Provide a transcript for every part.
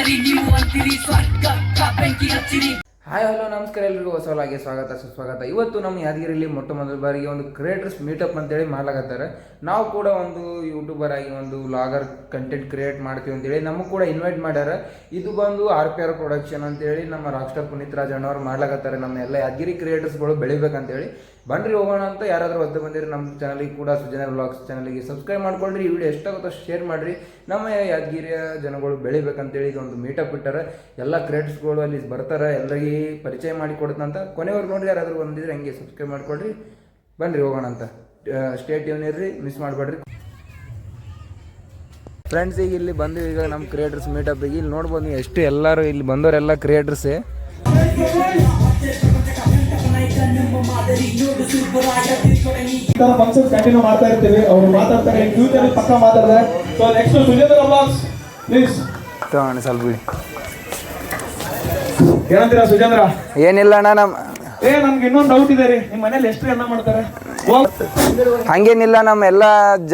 Hi hello ನಮಸ್ಕಾರ ಎಲ್ರಿಗೂ ಹೊಸಲಾಗಿ ಸ್ವಾಗತ. ಇವತ್ತು ನಮ್ಮ ಯಾದಗಿರಿಯಲ್ಲಿ ಮೊಟ್ಟ ಮೊದಲ ಬಾರಿಗೆ ಒಂದು ಕ್ರಿಯೇಟರ್ಸ್ ಮೀಟಪ್ ಅಂತೇಳಿ ಮಾಡ್ಲಾಕತ್ತಾರೆ. ನಾವು ಕೂಡ ಒಂದು ಯೂಟ್ಯೂಬರ್ ಆಗಿ ಒಂದು ವ್ಲಾಗರ್ ಕಂಟೆಂಟ್ ಕ್ರಿಯೇಟ್ ಮಾಡ್ತೀವಿ ಅಂತೇಳಿ ನಮಗೆ ಕೂಡ ಇನ್ವೈಟ್ ಮಾಡ್ಯಾರ. ಇದು ಬಂದು RPR ಪ್ರೊಡಕ್ಷನ್ ಅಂತೇಳಿ ನಮ್ಮ ರಾಕ್ ಸ್ಟಾರ್ ಪುನೀತ್ ರಾಜ್ ಅಣ್ಣವ್ರು ಮಾಡ್ಲಾಕತ್ತಾರೆ. ನಮ್ಮ ಎಲ್ಲ ಯಾದಗಿರಿ ಕ್ರಿಯೇಟರ್ಸ್ಗಳು ಬೆಳಿಬೇಕಂತೇಳಿ ಬನ್ರಿ ಹೋಗೋಣ ಅಂತ. ಯಾರಾದರೂ ಒದ್ದು ಬಂದಿರಿ ನಮ್ಮ ಚಾನಲಿಗೆ ಕೂಡ ಸುಜನ ವ್ಲಾಗ್ಸ್ ಚಾನಲಿಗೆ ಸಬ್ಸ್ಕ್ರೈಬ್ ಮಾಡ್ಕೊಳ್ರಿ. ಈ ವಿಡಿಯೋ ಎಷ್ಟಾಗುತ್ತೋ ಶೇರ್ ಮಾಡಿರಿ. ನಮ್ಮ ಯಾದಗಿರಿಯ ಜನಗಳು ಬೆಳಿಬೇಕಂತೇಳಿ ಇದೊಂದು ಮೀಟಪ್ ಇಟ್ಟಾರೆ. ಎಲ್ಲ ಕ್ರಿಯೇಟರ್ಸ್ಗಳು ಅಲ್ಲಿ ಬರ್ತಾರೆ, ಎಲ್ಲರಿಗೆ ಪರಿಚಯ ಮಾಡಿ ಕೊಡ್ತಂತ. ಕೊನೆವರೆಗೆ ನೋಡ್ರಿ, ಯಾರಾದರೂ ಬಂದಿದ್ರೆ ಹಂಗೆ ಸಬ್ಸ್ಕ್ರೈಬ್ ಮಾಡ್ಕೊಳ್ರಿ. ಬನ್ರಿ ಹೋಗೋಣ ಅಂತ. ಸ್ಟೇ ಟ್ಯೂನ್ ಇರ್ರಿ, ಮಿಸ್ ಮಾಡಬೇಡ್ರಿ ಫ್ರೆಂಡ್ಸ್. ಈಗ ಇಲ್ಲಿ ಬಂದು ಈಗ ನಮ್ಮ ಕ್ರಿಯೇಟರ್ಸ್ ಮೀಟಪ್ಪಿಗೆ ಇಲ್ಲಿ ನೋಡ್ಬೋದು ನೀವು ಎಷ್ಟು ಎಲ್ಲರೂ ಇಲ್ಲಿ ಬಂದವರೆಲ್ಲ ಕ್ರಿಯೇಟರ್ಸೇ. ಫಂಕ್ಷನ್ಸ್ ಕಂಟಿನ್ಯೂ ಮಾಡ್ತಾ ಇರ್ತೀವಿ. ಅವರು ಮಾತಾಡ್ತಾರೆ, ಫ್ಯೂಚರ್ ಪಕ್ಕ ಮಾತಾಡ್ತಾರೆ. So next Sujendra vlogs please ತಗೋಣ ಸ್ವಲ್ಪ ಬಿಡಿ. ಏನಂತೀರಾ ಸುಜೇಂದ್ರ? ಏನಿಲ್ಲ ಅಣ್ಣ, ನಮ್ಗೆ ಇನ್ನೊಂದು ಡೌಟ್ ಇದೆ ರೀ, ನಿಮ್ಮ ಮನೇಲಿ ಎಷ್ಟು ಅನ್ನ ಮಾಡ್ತಾರೆ? ಹಂಗೇನಿಲ್ಲ, ನಮ್ಮ ಎಲ್ಲ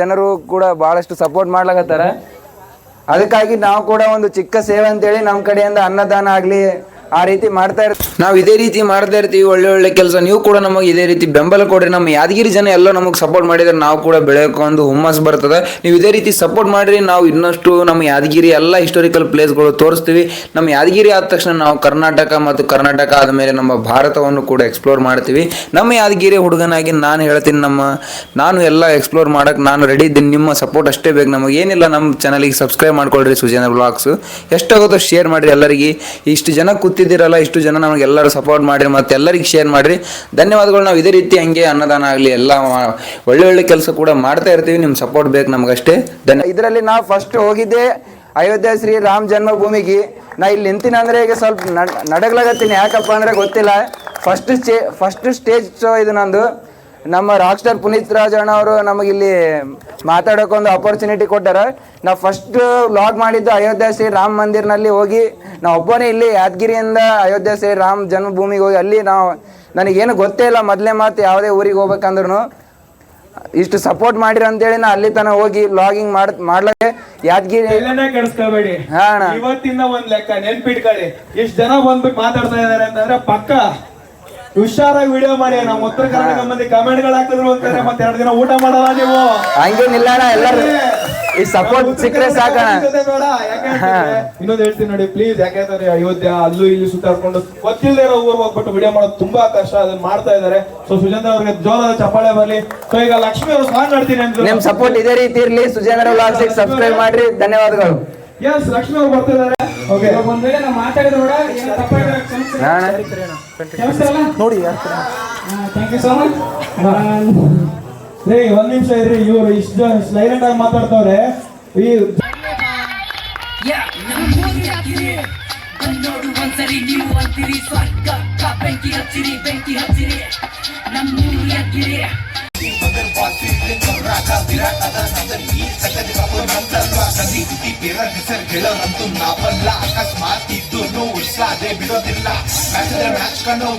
ಜನರು ಕೂಡ ಭಾಳಷ್ಟು ಸಪೋರ್ಟ್ ಮಾಡ್ಲಾಕತ್ತಾರ. ಅದಕ್ಕಾಗಿ ನಾವು ಕೂಡ ಒಂದು ಚಿಕ್ಕ ಸೇವೆ ಅಂತೇಳಿ ನಮ್ಮ ಕಡೆಯಿಂದ ಅನ್ನದಾನ ಆಗಲಿ ಆ ರೀತಿ ಮಾಡ್ತಾ ಇರ್ತೀವಿ. ನಾವು ಇದೇ ರೀತಿ ಮಾಡ್ತಾ ಇರ್ತೀವಿ, ಒಳ್ಳೆ ಒಳ್ಳೆ ಕೆಲಸ. ನೀವು ಕೂಡ ನಮಗೆ ಇದೇ ರೀತಿ ಬೆಂಬಲ ಕೊಡ್ರಿ. ನಮ್ಮ ಯಾದಗಿರಿ ಜನ ಎಲ್ಲ ನಮಗೆ ಸಪೋರ್ಟ್ ಮಾಡಿದ್ರೆ ನಾವು ಕೂಡ ಬೆಳೆಯೋಕೆ ಒಂದು ಹುಮ್ಮಸ್ ಬರ್ತದೆ. ನೀವು ಇದೇ ರೀತಿ ಸಪೋರ್ಟ್ ಮಾಡಿರಿ. ನಾವು ಇನ್ನಷ್ಟು ನಮ್ಮ ಯಾದಗಿರಿ ಎಲ್ಲ ಹಿಸ್ಟೋರಿಕಲ್ ಪ್ಲೇಸ್ಗಳು ತೋರಿಸ್ತೀವಿ. ನಮ್ಮ ಯಾದಗಿರಿ ಆದ ತಕ್ಷಣ ನಾವು ಕರ್ನಾಟಕ ಮತ್ತು ಕರ್ನಾಟಕ ಆದಮೇಲೆ ನಮ್ಮ ಭಾರತವನ್ನು ಕೂಡ ಎಕ್ಸ್ಪ್ಲೋರ್ ಮಾಡ್ತೀವಿ. ನಮ್ಮ ಯಾದಗಿರಿ ಹುಡುಗನಾಗಿ ನಾನು ಹೇಳ್ತೀನಿ, ನಾನು ಎಲ್ಲ ಎಕ್ಸ್ಪ್ಲೋರ್ ಮಾಡೋಕ್ಕೆ ನಾನು ರೆಡಿ ಇದ್ದೀನಿ. ನಿಮ್ಮ ಸಪೋರ್ಟ್ ಅಷ್ಟೇ ಬೇಕು ನಮಗೆ. ಏನಿಲ್ಲ, ನಮ್ಮ ಚಾನಲಿಗೆ ಸಬ್ಸ್ಕ್ರೈಬ್ ಮಾಡ್ಕೊಳ್ರಿ. ಸುಜೇಂದ್ರ ವ್ಲಾಗ್ಸ್ ಎಷ್ಟಾಗುತ್ತೋ ಶೇರ್ ಮಾಡಿರಿ. ಎಲ್ಲರಿಗೆ ಇಷ್ಟು ಜನ ಕೂತಿದ್ದೀರಲ್ಲ, ಇಷ್ಟು ಜನ ನಮಗೆಲ್ಲರೂ ಸಪೋರ್ಟ್ ಮಾಡಿರಿ ಮತ್ತು ಎಲ್ಲರಿಗೆ ಶೇರ್ ಮಾಡಿರಿ. ಧನ್ಯವಾದಗಳು. ನಾವು ಇದೇ ರೀತಿ ಹಂಗೆ ಅನ್ನದಾನ ಆಗಲಿ ಎಲ್ಲ ಒಳ್ಳೆ ಒಳ್ಳೆ ಕೆಲಸ ಕೂಡ ಮಾಡ್ತಾ ಇರ್ತೀವಿ. ನಿಮ್ಮ ಸಪೋರ್ಟ್ ಬೇಕು ನಮಗಷ್ಟೇ. ಇದರಲ್ಲಿ ನಾವು ಫಸ್ಟ್ ಹೋಗಿದ್ದೆ ಅಯೋಧ್ಯೆ ಶ್ರೀ ರಾಮ ಜನ್ಮಭೂಮಿಗೆ. ನಾ ಇಲ್ಲಿ ನಿಂತೀನಿ ಅಂದರೆ ಈಗ ಸ್ವಲ್ಪ ನಡಗ್ಲಾಗತ್ತೀನಿ. ಯಾಕಪ್ಪ ಅಂದರೆ ಗೊತ್ತಿಲ್ಲ, ಫಸ್ಟ್ ಸ್ಟೇಜ್ ಶೋ ಇದು ನಂದು. ನಮ್ಮ ರಾಕ್ ಸ್ಟಾರ್ ಪುನೀತ್ ರಾಜ್ ಅಣ್ಣ ಅವರು ನಮಗಿಲ್ಲಿ ಮಾತಾಡೋಕ್ಕೊಂದು ಅಪರ್ಚುನಿಟಿ ಕೊಟ್ಟಾರ. ನಾವು ಫಸ್ಟ್ ವ್ಲಾಗ್ ಮಾಡಿದ್ದು ಅಯೋಧ್ಯೆ ಶ್ರೀ ರಾಮ ಮಂದಿರ್ನಲ್ಲಿ ಹೋಗಿ. ನಾವು ಒಬ್ಬನೇ ಇಲ್ಲಿ ಯಾದಗಿರಿಯಿಂದ ಅಯೋಧ್ಯೆ ಶ್ರೀ ರಾಮ ಜನ್ಮಭೂಮಿಗೆ ಹೋಗಿ ಅಲ್ಲಿ ನನಗೇನು ಗೊತ್ತೇ ಇಲ್ಲ ಮೊದಲೇ ಮಾತು ಯಾವುದೇ ಊರಿಗೆ ಹೋಗ್ಬೇಕಂದ್ರೂ. ಇಷ್ಟು ಸಪೋರ್ಟ್ ಮಾಡಿರ ಅಂತೇಳಿ ನಾ ಅಲ್ಲಿ ತನಕ ಹೋಗಿ ವ್ಲಾಗಿಂಗ್ ಮಾಡ್ಲಿಕ್ಕೆ ಯಾದಗಿರಿ ಕೆಡಿಸ್ಕೋಬೇಡಿ. ಇವತ್ತಿಂದ ಒಂದ್ ಲೆಕ್ಕ ನೆನ್ಪಿಟ್ಕೊಳ್ಳಿ, ಇಷ್ಟು ಜನ ಬಂದ್ಬಿಟ್ಟು ಮಾತಾಡ್ತಾ ಇದಾರೆ ಅಂತಂದ್ರೆ ಪಕ್ಕ ಹುಷಾರಾಗಿ ವಿಡಿಯೋ ಮಾಡಿ. ನಮ್ಮ ಉತ್ತರ ಕರ್ನಾಟಕ ಮಂದಿ ಕಮೆಂಟ್ ಗಳು ಹಾಕಿದ್ರು ಅಂತಾರೆ, ಮತ್ತೆ 2 ದಿನ ಊಟ ಮಾಡಲ್ಲ ನೀವು. ಹಂಗೇನಿಲ್ಲ ಎಲ್ಲರೂ ಈ ಸಪೋರ್ಟ್ ಸಿಕ್ಕರೆ ಸಾಕಣ. ಇನ್ನೊಂದು ಹೇಳ್ತೀನಿ ನೋಡಿ ಪ್ಲೀಸ್, ಯಾಕೆಂದ್ರೆ ಅಯೋಧ್ಯ ಅಲ್ಲೂ ಇಲ್ಲಿ ಸುತ್ತಾಡ್ಕೊಂಡು ಗೊತ್ತಿಲ್ಲದೆ ಇರೋ ಊರ್ ಹೋಗ್ಬಿಟ್ಟು ವಿಡಿಯೋ ಮಾಡೋದು ತುಂಬಾ ಕಷ್ಟ. ಅದನ್ನ ಮಾಡ್ತಾ ಇದಾರೆ. ಸೊ ಸುಜೇಂದ್ರ ಅವ್ರಿಗೆ ಜೋರಾದ ಚಪ್ಪಾಳೆ ಬರಲಿ. ಸೊ ಈಗ ಲಕ್ಷ್ಮಿ ಅವರು ಸಾಂಗ್ ಮಾಡ್ತೀನಿ ಅಂತ ನಿಮ್ ಸಪೋರ್ಟ್ ಇದೇ ರೀತಿ ಇರ್ಲಿ. ಸುಜೇಂದ್ರ ವ್ಲಾಗ್ಸ್ ಸಬ್ಸ್ಕ್ರೈಬ್ ಮಾಡ್ರಿ. ಧನ್ಯವಾದಗಳು. ಎಸ್, ಲಕ್ಷ್ಮಿ ಅವ್ರು ಬರ್ತಿದ್ದಾರೆ. ನೋಡಿ ಥ್ಯಾಂಕ್ ಯು ಸೋ ಮಚ್. ಒಂದ್ ನಿಮಿಷ ಇರ್ರಿ, ಇವರು ಇಷ್ಟು ಸೈಲೆಂಟ್ ಆಗಿ ಮಾತಾಡ್ತವ್ರೆ. ಅಕಸ್ಮಾತ್ ಇದ್ದು ಉತ್ಸಾಹದೆ ಬಿಡೋದಿಲ್ಲ. ಮ್ಯಾಚ್ ಕಂಡು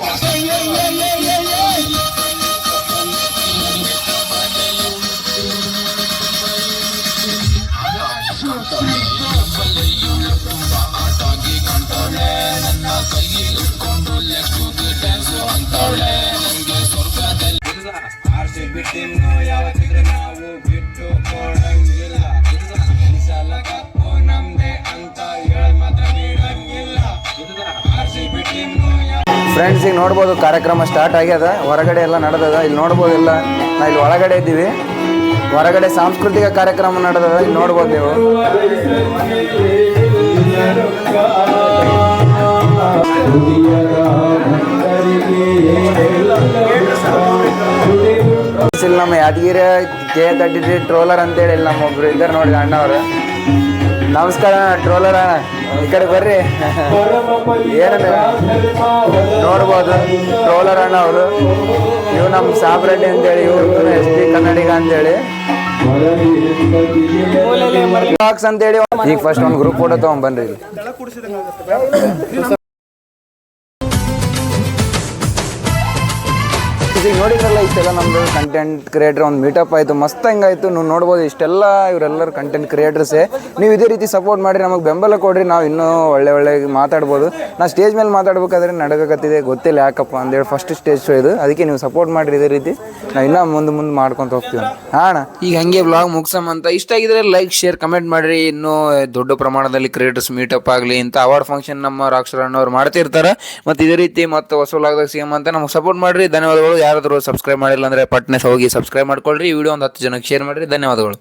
ಬಿಟ್ಟಿನ್ನು ಯಾವ ಚಿತ್ರ ನಾವು ಬಿಟ್ಟು ಕೊಡಂಗಿಲ್ಲ. ನಮ್ದೆ ಅಂತ ಹೇಳ ಮಾತ್ರ ಬಿಡಂಗಿಲ್ಲ. ಫ್ರೆಂಡ್ಸ್, ಈಗ ನೋಡ್ಬೋದು ಕಾರ್ಯಕ್ರಮ ಸ್ಟಾರ್ಟ್ ಆಗ್ಯದ. ಹೊರಗಡೆ ಎಲ್ಲ ನಡೆದದ. ಇಲ್ಲಿ ನೋಡ್ಬೋದಿಲ್ಲ, ನಾ ಇಲ್ಲಿ ಒಳಗಡೆ ಇದ್ದೀವಿ. ಹೊರಗಡೆ ಸಾಂಸ್ಕೃತಿಕ ಕಾರ್ಯಕ್ರಮ ನಡೆದದ. ಇಲ್ಲಿ ನೋಡ್ಬೋದು ನೀವು. ಇಲ್ಲಿ ನಮ್ಮ ಯಾದಗಿರಿ K33 ಟ್ರೋಲರ್ ಅಂತೇಳಿ ಇಲ್ಲಿ ನಮ್ಮೊಬ್ರು ಇದ್ದಾರೆ ನೋಡಿ, ಅಣ್ಣವ್ರು. ನಮಸ್ಕಾರ ಟ್ರೋಲರ್ ಅಣ್ಣ, ಈ ಕಡೆ ಬರ್ರಿ. ಏನಂದ್ರೆ ನೋಡ್ಬೋದು ಟ್ರೋಲರ್ ಅಣ್ಣ ಅವರು. ಇವು ನಮ್ಮ ಸಾಬ್ರೆಡ್ಡಿ ಅಂತೇಳಿ, ಇವ್ರು SD ಕನ್ನಡಿಗ ಅಂತೇಳಿ ಬಾಕ್ಸ್ ಅಂತೇಳಿ. ಈಗ ಫಸ್ಟ್ ಒಂದು ಗ್ರೂಪ್ ಫೋಟೋ ತಗೊಂಡ್ಬನ್ರಿ. ಈಗ ನೋಡಿದ್ರಲ್ಲ ಇಷ್ಟೆಲ್ಲ ನಮ್ಮದು ಕಂಟೆಂಟ್ ಕ್ರಿಯೇಟರ್ ಒಂದು ಮೀಟಪ್ ಆಯಿತು, ಮಸ್ತ್ ಹಂಗಾಯಿತು. ನೀವು ನೋಡ್ಬೋದು ಇಷ್ಟೆಲ್ಲ ಇವರೆಲ್ಲರೂ ಕಂಟೆಂಟ್ ಕ್ರಿಯೇಟರ್ಸೇ. ನೀವು ಇದೇ ರೀತಿ ಸಪೋರ್ಟ್ ಮಾಡಿರಿ, ನಮಗೆ ಬೆಂಬಲ ಕೊಡಿರಿ, ನಾವು ಇನ್ನೂ ಒಳ್ಳೆ ಮಾತಾಡ್ಬೋದು. ನಾನು ಸ್ಟೇಜ್ ಮೇಲೆ ಮಾತಾಡ್ಬೇಕಾದ್ರೆ ನಡಗಕತ್ತಿದೆ, ಗೊತ್ತಿಲ್ಲ ಯಾಕಪ್ಪ ಅಂದೇಳಿ. ಫಸ್ಟ್ ಸ್ಟೇಜ್ ಶೋ ಇದು, ಅದಕ್ಕೆ ನೀವು ಸಪೋರ್ಟ್ ಮಾಡಿರಿ ಇದೇ ರೀತಿ. ನಾವು ಇನ್ನೂ ಮುಂದೆ ಮಾಡ್ಕೊತ ಹೋಗ್ತೀವಿ ಅಣ್ಣ. ಈಗ ಹಾಗೆ ವ್ಲಾಗ್ ಮುಗಿಸಮಂತ. ಇಷ್ಟ ಆಗಿದ್ರೆ ಲೈಕ್, ಶೇರ್, ಕಮೆಂಟ್ ಮಾಡಿರಿ. ಇನ್ನೂ ದೊಡ್ಡ ಪ್ರಮಾಣದಲ್ಲಿ ಕ್ರಿಯೇಟರ್ಸ್ ಮೀಟಪ್ ಆಗಲಿ, ಇಂಥ ಅವಾರ್ಡ್ ಫಂಕ್ಷನ್ ನಮ್ಮ ರಾಕ್ಷರಣ್ಣವ್ರು ಮಾಡ್ತಿರ್ತಾರೆ. ಮತ್ತು ಇದೇ ರೀತಿ ಮತ್ತು ಹೊಸ ವ್ಲಾಗ್ದಾಗ ಸಿಗಮಂತ ನಮಗೆ ಸಪೋರ್ಟ್ ಮಾಡಿರಿ. ಧನ್ಯವಾದಗಳು. ಯಾರಾದರೂ ಸಬ್ಸ್ಕ್ರೈಬ್ ಮಾಡಿಲ್ಲ ಅಂದರೆ ಪಟ್ನೆ ಹೋಗಿ ಸಬ್ಸ್ಕ್ರೈಬ್ ಮಾಡ್ಕೊಳ್ರಿ. ಈ ವಿಡಿಯೋ ಒಂದು 10 ಜನಕ್ಕೆ ಶೇರ್ ಮಾಡಿರಿ. ಧನ್ಯವಾದಗಳು.